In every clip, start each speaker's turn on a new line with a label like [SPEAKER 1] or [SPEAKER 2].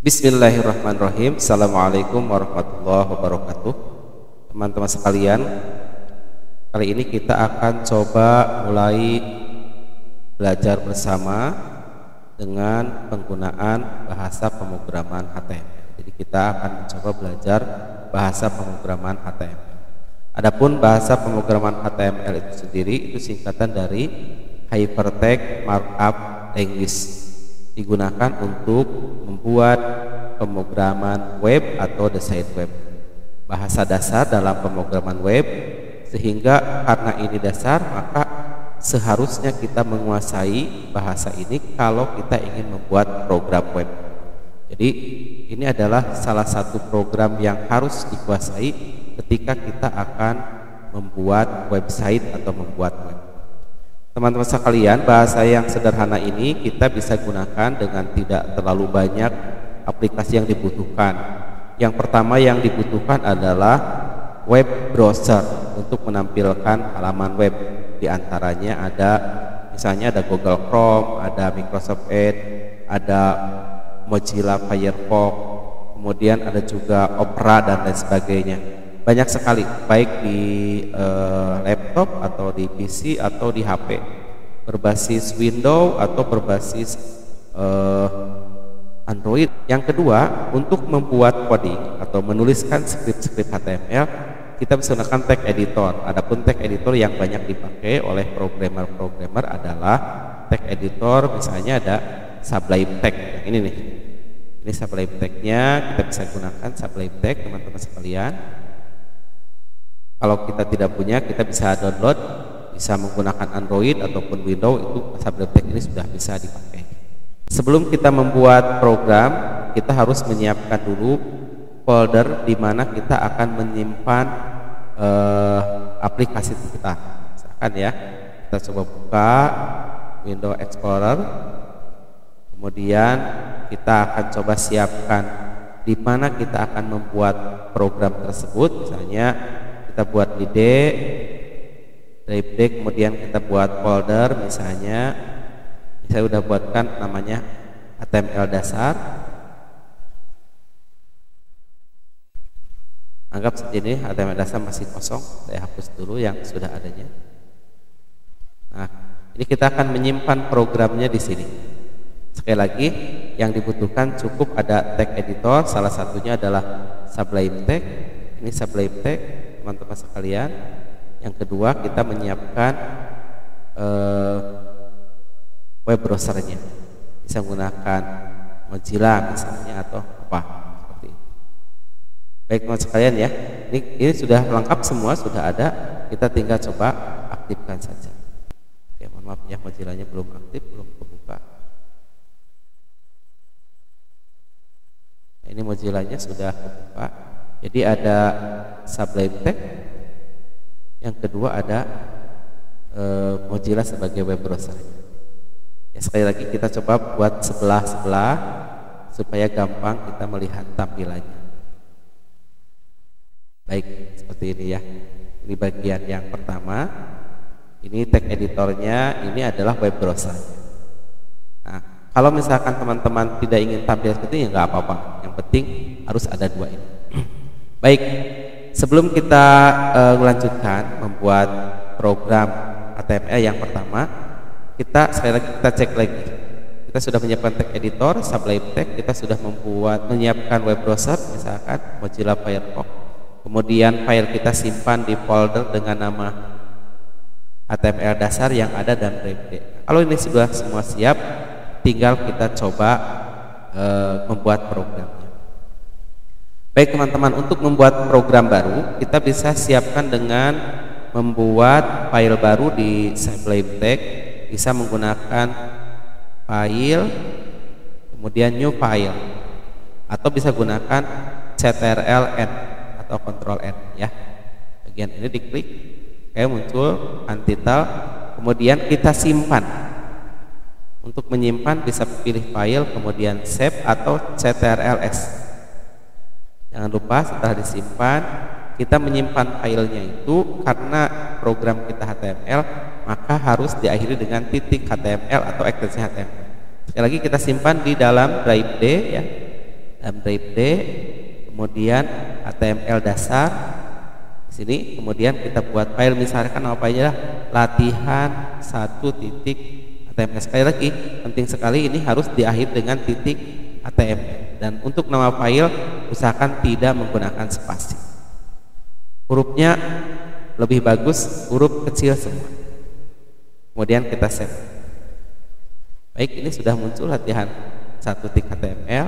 [SPEAKER 1] Bismillahirrahmanirrahim. Assalamualaikum warahmatullahi wabarakatuh. Teman-teman sekalian, kali ini kita akan coba mulai belajar bersama dengan penggunaan bahasa pemrograman HTML. Jadi kita akan mencoba belajar bahasa pemrograman HTML. Adapun bahasa pemrograman HTML itu sendiri itu singkatan dari Hypertext Markup Language, digunakan untuk membuat pemrograman web atau desain web, bahasa dasar dalam pemrograman web, sehingga karena ini dasar maka seharusnya kita menguasai bahasa ini kalau kita ingin membuat program web. Jadi ini adalah salah satu program yang harus dikuasai ketika kita akan membuat website atau membuat web. Teman-teman sekalian, bahasa yang sederhana ini kita bisa gunakan dengan tidak terlalu banyak aplikasi yang dibutuhkan. Yang pertama yang dibutuhkan adalah web browser untuk menampilkan halaman web. Di antaranya ada misalnya ada Google Chrome, ada Microsoft Edge, ada Mozilla Firefox, kemudian ada juga Opera dan lain sebagainya. Banyak sekali, baik di laptop atau di PC atau di HP, berbasis Windows atau berbasis Android. Yang kedua, untuk membuat coding atau menuliskan skrip-skrip HTML, kita bisa menggunakan text editor. Adapun text editor yang banyak dipakai oleh programmer adalah text editor, misalnya ada Sublime Text. Yang ini nih, ini Sublime Text-nya, kita bisa gunakan Sublime Text, teman-teman sekalian. Kalau kita tidak punya, kita bisa download, bisa menggunakan Android ataupun Windows, itu Sublime Text ini sudah bisa dipakai. Sebelum kita membuat program, kita harus menyiapkan dulu folder di mana kita akan menyimpan aplikasi kita. Misalkan ya, kita coba buka Windows Explorer, kemudian kita akan coba siapkan di mana kita akan membuat program tersebut. Misalnya kita buat di drive D, kemudian kita buat folder, misalnya saya udah buatkan namanya HTML dasar. Anggap saja ini HTML dasar masih kosong, saya hapus dulu yang sudah adanya. Nah, ini kita akan menyimpan programnya di sini. Sekali lagi, yang dibutuhkan cukup ada text editor, salah satunya adalah Sublime Text. Ini Sublime Text, teman-teman sekalian. Yang kedua, kita menyiapkan web browsernya, bisa menggunakan Mozilla misalnya atau apa seperti itu. Baik teman sekalian ya, ini sudah lengkap semua, sudah ada, kita tinggal coba aktifkan saja. Oke, mohon maaf ya, Mozillanya belum aktif, belum kebuka. Nah, ini Mozillanya sudah kebuka. Jadi ada Sublime Text, yang kedua ada Mozilla sebagai web browser. Ya, sekali lagi kita coba buat sebelah-sebelah supaya gampang kita melihat tampilannya. Baik, seperti ini ya. Ini bagian yang pertama. Ini text editornya, ini adalah web browser. Nah, kalau misalkan teman-teman tidak ingin tampil seperti ini, ya nggak apa-apa. Yang penting harus ada dua ini. Baik, sebelum kita melanjutkan membuat program HTML yang pertama, kita sekali lagi kita cek lagi. Kita sudah menyiapkan text editor, Sublime Text, kita sudah menyiapkan web browser, misalkan Mozilla Firefox. Kemudian file kita simpan di folder dengan nama HTML dasar yang ada dan drive D. Kalau ini sudah semua siap, tinggal kita coba membuat programnya. Baik teman-teman, untuk membuat program baru, kita bisa siapkan dengan membuat file baru di Sublime Text. Bisa menggunakan file, kemudian new file, atau bisa gunakan CTRL-N atau Ctrl N ya. Bagian ini diklik, kayak muncul untitled, kemudian kita simpan. Untuk menyimpan bisa pilih file, kemudian save atau CTRL-S. Jangan lupa setelah disimpan, kita menyimpan filenya itu karena program kita HTML, maka harus diakhiri dengan titik HTML atau ekstensi HTML. Sekali lagi kita simpan di dalam drive D ya. drive D, kemudian HTML dasar di sini, kemudian kita buat file, misalkan apa aja, latihan 1.html. Sekali lagi penting sekali, ini harus diakhiri dengan titik HTML, dan untuk nama file usahakan tidak menggunakan spasi. Hurufnya lebih bagus huruf kecil semua. Kemudian kita save. Baik, ini sudah muncul latihan 1.html.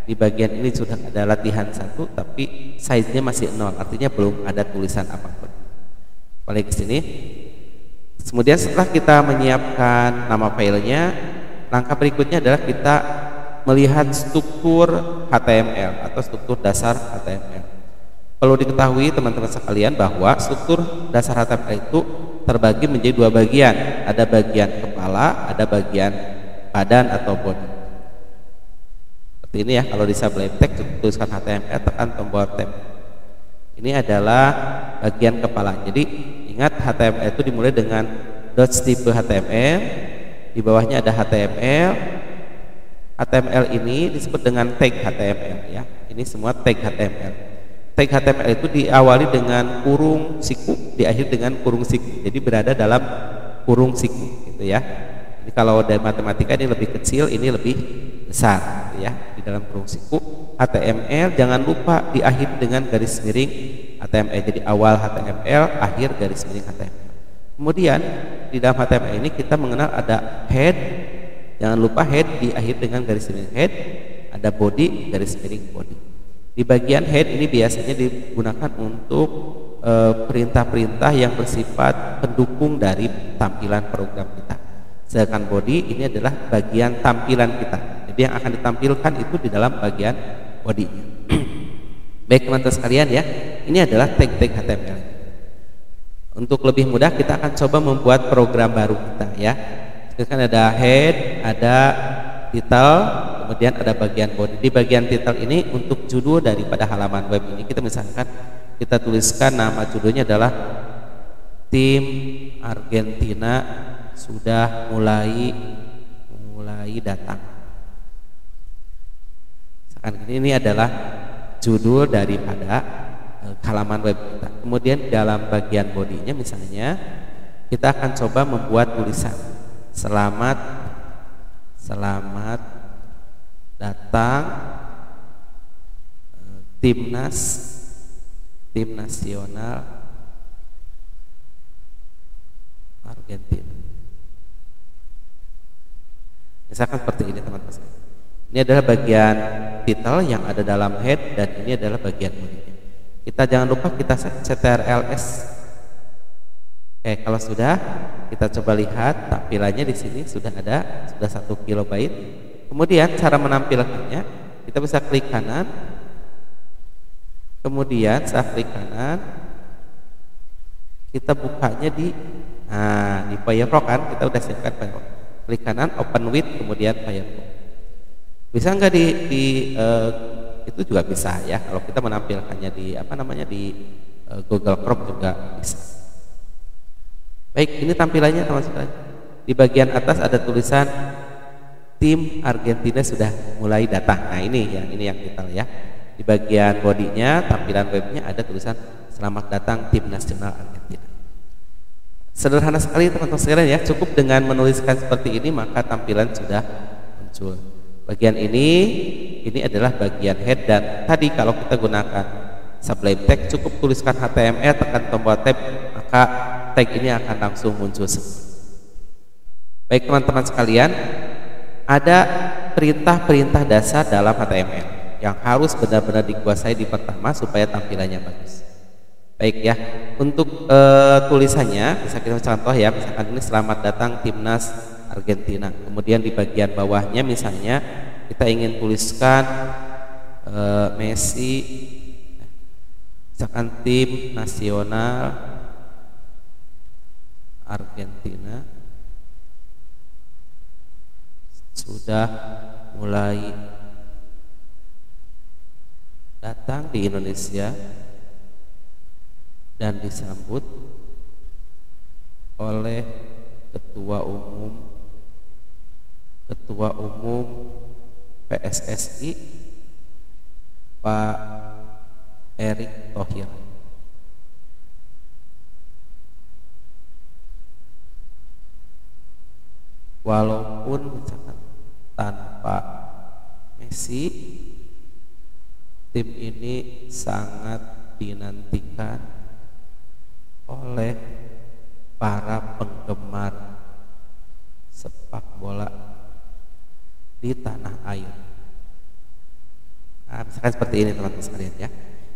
[SPEAKER 1] Di bagian ini sudah ada latihan 1, tapi size-nya masih 0, artinya belum ada tulisan apapun. Balik ke sini. Kemudian setelah kita menyiapkan nama filenya, langkah berikutnya adalah kita melihat struktur HTML atau struktur dasar HTML. Perlu diketahui teman-teman sekalian bahwa struktur dasar HTML itu terbagi menjadi dua bagian. Ada bagian kepala, ada bagian badan atau body. Seperti ini ya, kalau di Sublime Text tuliskan HTML, tekan tombol tab. Ini adalah bagian kepala. Jadi ingat, HTML itu dimulai dengan dots tipe HTML, di bawahnya ada HTML. HTML ini disebut dengan tag HTML ya. Ini semua tag HTML. Tag HTML itu diawali dengan kurung siku, diakhiri dengan kurung siku. Jadi berada dalam kurung siku gitu ya. Ini kalau dari matematika ini lebih kecil, ini lebih besar gitu ya. Di dalam kurung siku HTML jangan lupa diakhiri dengan garis miring HTML. Jadi awal HTML, akhir garis miring HTML. Kemudian di dalam HTML ini kita mengenal ada head, jangan lupa head diakhiri dengan garis miring head, ada body, garis miring body. Di bagian head ini biasanya digunakan untuk perintah-perintah yang bersifat pendukung dari tampilan program kita. Sedangkan body ini adalah bagian tampilan kita. Jadi yang akan ditampilkan itu di dalam bagian body-nya. Baik teman-teman sekalian ya, ini adalah tag-tag HTML. Untuk lebih mudah kita akan coba membuat program baru kita ya. Kan ada head, ada title, kemudian ada bagian body. Di bagian title ini untuk judul daripada halaman web ini, kita misalkan kita tuliskan nama judulnya adalah tim Argentina sudah mulai datang. Misalkan ini adalah judul daripada halaman web kita. Kemudian dalam bagian bodinya misalnya kita akan coba membuat tulisan selamat datang tim nasional Argentina. Misalkan seperti ini teman-teman. Ini adalah bagian title yang ada dalam head, dan ini adalah bagian bodinya. Kita jangan lupa kita ctrls. Oke, kalau sudah, kita coba lihat tampilannya di sini sudah 1 KB. Kemudian cara menampilkannya, kita bisa klik kanan. Kemudian saat klik kanan, kita bukanya di Firefox kan, kita udah siapkan Firefox. Klik kanan, open with, kemudian Firefox. Bisa nggak itu juga bisa ya. Kalau kita menampilkannya di Google Chrome juga bisa. Baik, ini tampilannya teman-teman. Di bagian atas ada tulisan tim Argentina sudah mulai datang. Nah ini yang kita ya. Di bagian bodinya, tampilan webnya ada tulisan selamat datang tim nasional Argentina. Sederhana sekali teman-teman sekalian ya. Cukup dengan menuliskan seperti ini maka tampilan sudah muncul. Bagian ini adalah bagian head, dan tadi kalau kita gunakan Sublime Text cukup tuliskan HTML, tekan tombol tab, maka tag ini akan langsung muncul. Baik teman-teman sekalian, ada perintah-perintah dasar dalam HTML yang harus benar-benar dikuasai di pertama supaya tampilannya bagus. Baik ya, untuk tulisannya bisa kita contoh ya, misalkan ini selamat datang timnas Argentina. Kemudian di bagian bawahnya misalnya kita ingin tuliskan Messi, misalkan tim nasional Argentina sudah mulai datang di Indonesia dan disambut oleh Ketua Umum PSSI Pak Erick Thohir. Walaupun misalkan tanpa Messi, tim ini sangat dinantikan oleh para penggemar sepak bola di tanah air. Nah, misalkan seperti ini teman-teman sekalian ya.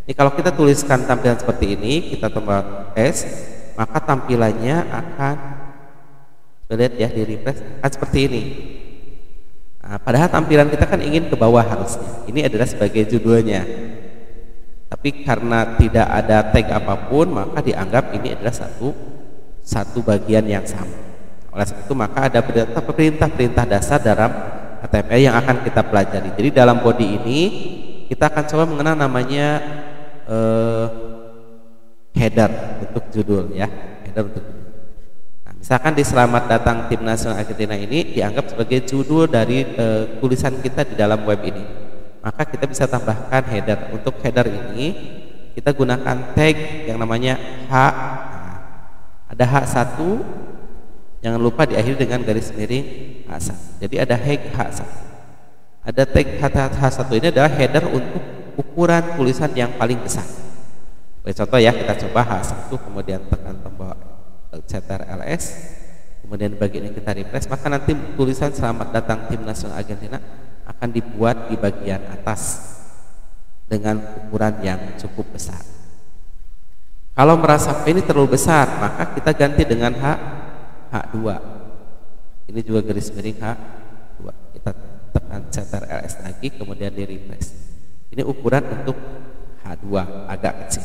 [SPEAKER 1] Ini kalau kita tuliskan tampilan seperti ini, kita tambah S, maka tampilannya akan, lihat ya di refresh, akan seperti ini. Nah, padahal tampilan kita kan ingin ke bawah harusnya. Ini adalah sebagai judulnya. Tapi karena tidak ada tag apapun, maka dianggap ini adalah satu bagian yang sama. Oleh sebab itu maka ada perintah-perintah dasar dalam HTML yang akan kita pelajari. Jadi dalam body ini kita akan coba mengenal namanya header untuk judul ya, header untuk judul. Nah, misalkan di selamat datang tim nasional Argentina ini dianggap sebagai judul dari tulisan kita di dalam web ini, maka kita bisa tambahkan header. Untuk header ini kita gunakan tag yang namanya H. Nah, ada H1, jangan lupa diakhiri dengan garis miring H1. Jadi ada H1. Ada tag H1 ini adalah header untuk ukuran tulisan yang paling besar. Contoh ya, kita coba H1, kemudian tekan tombol Ctrl+S, kemudian bagian ini kita refresh, maka nanti tulisan selamat datang tim nasional Argentina akan dibuat di bagian atas dengan ukuran yang cukup besar. Kalau merasa ini terlalu besar, maka kita ganti dengan H2. Ini juga garis miring H2. Kita tekan Ctrl+S lagi, kemudian di refresh. Ini ukuran untuk H2, agak kecil.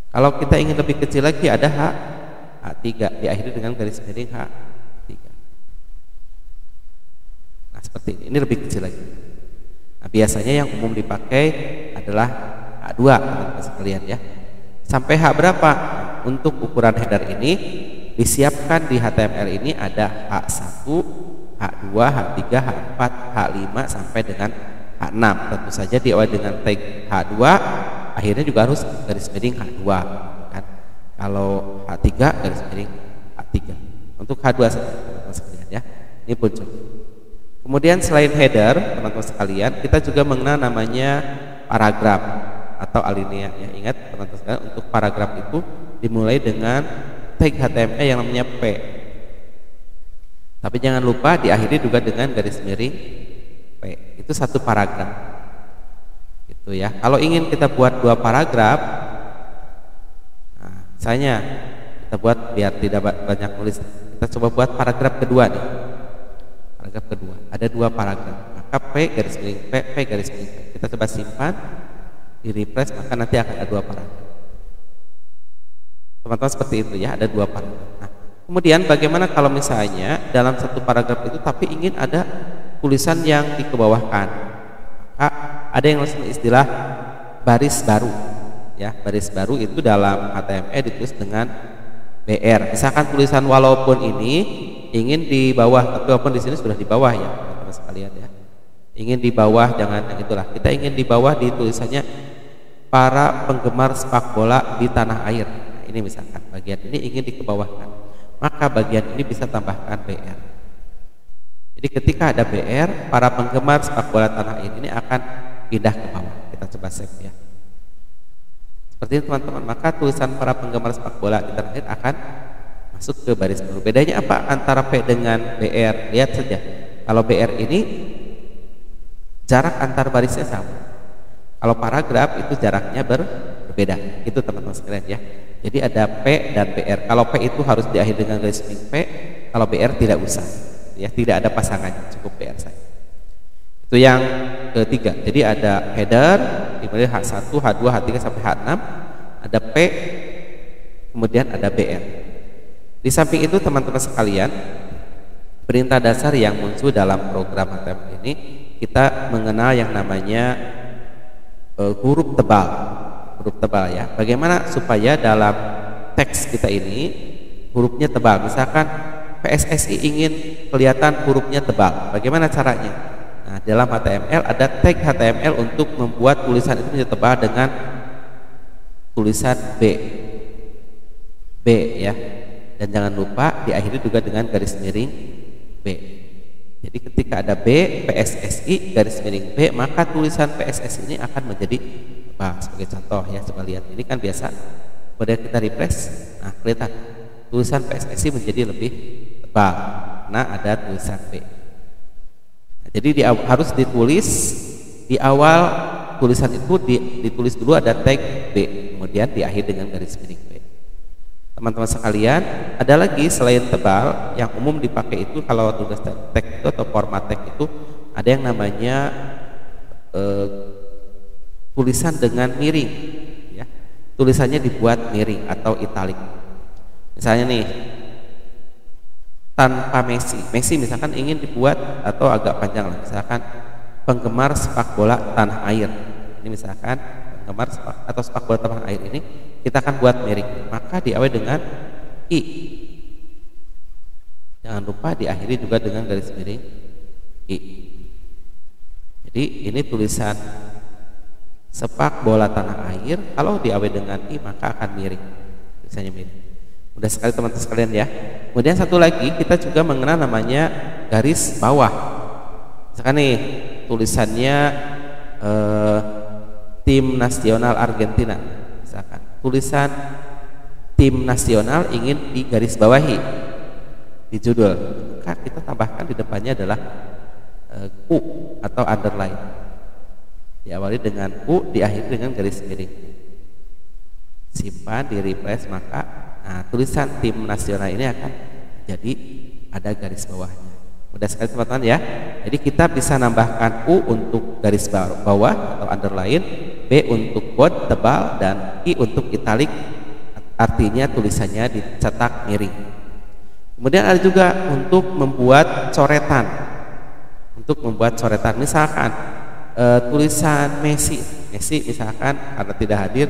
[SPEAKER 1] Kalau kita ingin lebih kecil lagi, ada H3, diakhiri dengan garis miring H3. Nah, seperti ini lebih kecil lagi. Nah, biasanya yang umum dipakai adalah H2 teman-teman sekalian ya. Sampai H berapa? Untuk ukuran header ini disiapkan di HTML ini ada H1, H2, H3, H4, H5 sampai dengan H6. Tentu saja diawali dengan tag H2, akhirnya juga harus garis miring H2 kan. Kalau H3 garis miring H3. Untuk H2 teman-teman sekalian ya. Ini pun contoh. Kemudian selain header, teman-teman sekalian, kita juga mengenal namanya paragraf atau alinea ya. Ingat teman-teman sekalian, untuk paragraf itu dimulai dengan tag HTML yang namanya P. Tapi jangan lupa diakhiri juga dengan garis miring P. Itu satu paragraf. Itu ya. Kalau ingin kita buat dua paragraf, nah, misalnya kita buat biar tidak banyak tulis, kita coba buat paragraf kedua nih. Paragraf kedua, ada dua paragraf, maka P garis miring P, P garis miring P. Kita coba simpan, di refresh, maka nanti akan ada dua paragraf. Teman-teman seperti itu ya, ada dua paragraf. Nah, kemudian bagaimana kalau misalnya dalam satu paragraf itu tapi ingin ada tulisan yang dikebawahkan? Maka ada yang istilah baris baru ya. Baris baru itu dalam HTML ditulis dengan BR. Misalkan tulisan walaupun ini ingin di bawah, tapi walaupun di sini sudah di bawah ya teman-teman sekalian ya. Ingin di bawah, jangan yang itulah. Kita ingin di bawah di tulisannya para penggemar sepak bola di tanah air. Nah, ini misalkan bagian ini ingin dikebawahkan, maka bagian ini bisa tambahkan BR. Jadi ketika ada BR, para penggemar sepak bola tanah air ini akan pindah ke bawah. Kita coba save ya. Seperti itu teman-teman, maka tulisan para penggemar sepak bola di tanah air akan masuk ke baris baru. Bedanya apa antara P dengan BR? Lihat saja. Kalau BR ini jarak antar barisnya sama. Kalau paragraf itu jaraknya berbeda. Itu teman-teman sekalian ya. Jadi ada P dan BR. Kalau P itu harus diakhiri dengan garis miring P, kalau BR tidak usah. Ya, tidak ada pasangannya, cukup BR saja. Itu yang ketiga. Jadi ada header dimulai H1, H2, H3 sampai H6, ada P, kemudian ada BR. Di samping itu teman-teman sekalian, perintah dasar yang muncul dalam program HTML ini, kita mengenal yang namanya huruf tebal. Huruf tebal ya. Bagaimana supaya dalam teks kita ini hurufnya tebal? Misalkan PSSI ingin kelihatan hurufnya tebal. Bagaimana caranya? Nah, dalam HTML ada tag HTML untuk membuat tulisan itu menjadi tebal dengan tulisan B ya. Dan jangan lupa diakhiri juga dengan garis miring B. Jadi ketika ada B, PSSI, garis miring B, maka tulisan PSSI ini akan menjadi tebal. Sebagai contoh ya, coba lihat. Ini kan biasa. Kemudian kita refresh, nah kelihatan tulisan PSSI menjadi lebih tebal. Nah, ada tulisan B. Nah, jadi harus ditulis di awal tulisan itu ditulis dulu ada tag B, kemudian diakhiri dengan garis miring B. Teman-teman sekalian, ada lagi selain tebal yang umum dipakai itu kalau tulis tag itu atau format tag itu ada yang namanya tulisan dengan miring ya. Tulisannya dibuat miring atau italik. Misalnya nih, tanpa Messi misalkan ingin dibuat atau agak panjang lah, misalkan penggemar sepak bola tanah air. Ini misalkan penggemar sepak bola tanah air ini kita akan buat miring, maka diawali dengan I. Jangan lupa diakhiri juga dengan garis miring I. Jadi ini tulisan sepak bola tanah air, kalau diawali dengan I maka akan miring, tulisannya miring. Mudah sekali teman-teman sekalian ya. Kemudian satu lagi kita juga mengenal namanya garis bawah. Misalkan nih tulisannya tim nasional Argentina, misalkan tulisan tim nasional ingin digarisbawahi di judul, maka kita tambahkan di depannya adalah U atau underline, diawali dengan U, diakhiri dengan garis miring. Simpan, di refresh, maka tulisan tim nasional ini akan jadi ada garis bawahnya. Mudah sekali teman-teman ya. Jadi kita bisa nambahkan U untuk garis bawah atau underline, B untuk bold tebal, dan I untuk italik, artinya tulisannya dicetak miring. Kemudian ada juga untuk membuat coretan. Untuk membuat coretan, misalkan tulisan Messi misalkan karena tidak hadir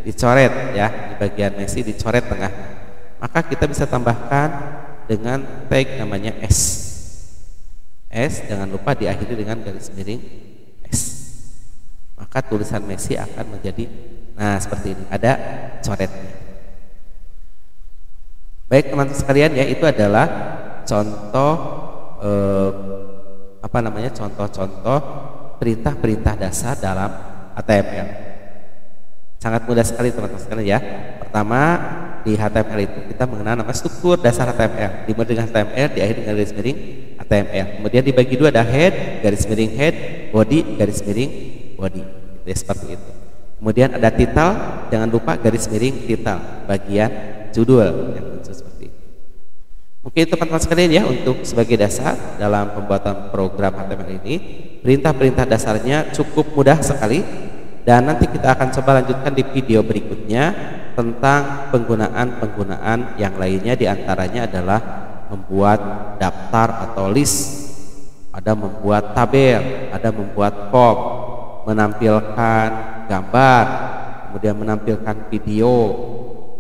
[SPEAKER 1] dicoret ya, di bagian Messi dicoret tengah. Maka kita bisa tambahkan dengan tag namanya S. Jangan lupa diakhiri dengan garis miring S. Maka tulisan Messi akan menjadi seperti ini, ada coretnya. Baik teman-teman sekalian ya, itu adalah contoh contoh-contoh perintah-perintah dasar dalam HTML. Sangat mudah sekali teman-teman sekalian ya. Pertama, di HTML itu kita mengenal nama struktur dasar HTML. Dimulai dengan HTML, diakhiri dengan garis miring HTML. Kemudian dibagi dua, ada head, garis miring head, body, garis miring body. Ya, seperti itu. Kemudian ada title, jangan lupa garis miring title, bagian judul yang muncul seperti itu. Mungkin teman-teman sekalian ya, untuk sebagai dasar dalam pembuatan program HTML ini, perintah-perintah dasarnya cukup mudah sekali, dan nanti kita akan coba lanjutkan di video berikutnya tentang penggunaan-penggunaan yang lainnya. Diantaranya adalah membuat daftar atau list, ada membuat tabel, ada membuat form, menampilkan gambar, kemudian menampilkan video,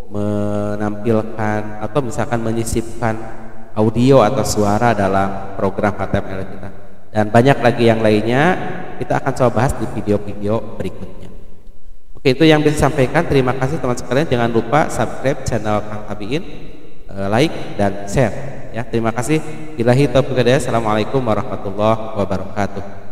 [SPEAKER 1] menampilkan atau misalkan menyisipkan audio atau suara dalam program HTML kita, dan banyak lagi yang lainnya kita akan coba bahas di video-video berikutnya. Oke, itu yang bisa disampaikan. Terima kasih teman sekalian. Jangan lupa subscribe channel Kang Tabiin, like dan share ya. Terima kasih. Billahi taufiq wal hidayah. Assalamualaikum warahmatullahi wabarakatuh.